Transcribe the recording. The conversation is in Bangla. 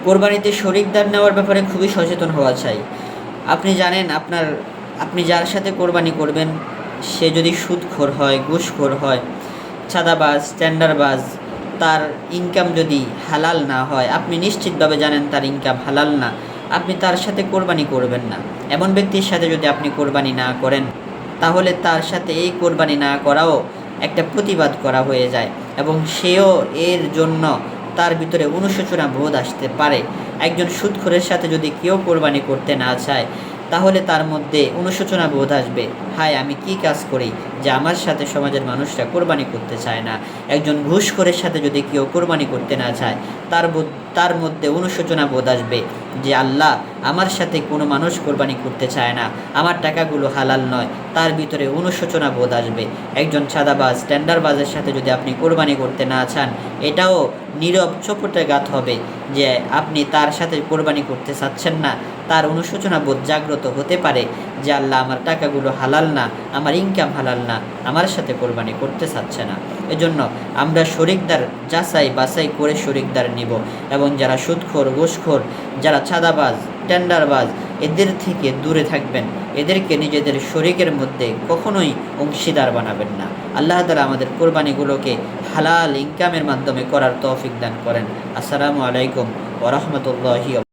কোরবানিতে শরিকদার নেওয়ার ব্যাপারে খুবই সচেতন হওয়া চাই। আপনি জানেন আপনি যার সাথে কোরবানি করবেন সে যদি সুদখোর হয়, ঘুষখোর হয়, চাঁদাবাজ, টেন্ডারবাজ, তার ইনকাম যদি হালাল না হয়, আপনি নিশ্চিতভাবে জানেন তার ইনকাম হালাল না, আপনি তার সাথে কোরবানি করবেন না। এমন ব্যক্তির সাথে যদি আপনি কোরবানি না করেন, তাহলে তার সাথে এই কোরবানি না করাও একটা প্রতিবাদ করা হয়ে যায় এবং সেও এর জন্য তার ভিতরে অনুশোচনা বোধ আসতে পারে। একজন সুদখোরের সাথে যদি কেউ কোরবানি করতে না চায়, তাহলে তার মধ্যে অনুশোচনা বোধ আসবে, হায় আমি কি কাজ করি যে আমার সাথে সমাজের মানুষরা কোরবানি করতে চায় না। একজন ঘুষখোরের সাথে যদি কেউ কোরবানি করতে না চায়, তার মধ্যে অনুশোচনা বোধ আসবে যে আল্লাহ, আমার সাথে কোনো মানুষ কোরবানি করতে চায় না, আমার টাকাগুলো হালাল নয়, তার ভিতরে অনুশোচনা বোধ আসবে। একজন চাঁদাবাজ, টেন্ডারবাজের সাথে যদি আপনি কোরবানি করতে না চান, এটাও নীরব চোপটাঘাত হবে যে আপনি তার সাথে কোরবানি করতে চাচ্ছেন না। তার অনুশোচনা বোধ জাগ্রত হতে পারে যে আল্লাহ, আমার টাকাগুলো হালাল না, আমার ইনকাম হালাল না, আমার সাথে কোরবানি করতে চাচ্ছে না। এজন্য আমরা শরিকদার যাচাই বাছাই করে শরিকদার নিব এবং যারা সুদখোর, ঘুষখোর, যারা চাঁদাবাজ, টেন্ডারবাজ, এদের থেকে দূরে থাকবেন। এদেরকে নিজেদের শরিকের মধ্যে কখনোই অংশীদার বানাবেন না। আল্লাহ তাআলা আমাদের কোরবানিগুলোকে হালাল ইনকামের মাধ্যমে করার তৌফিক দান করেন। আসসালামু আলাইকুম ওয়া রাহমাতুল্লাহি।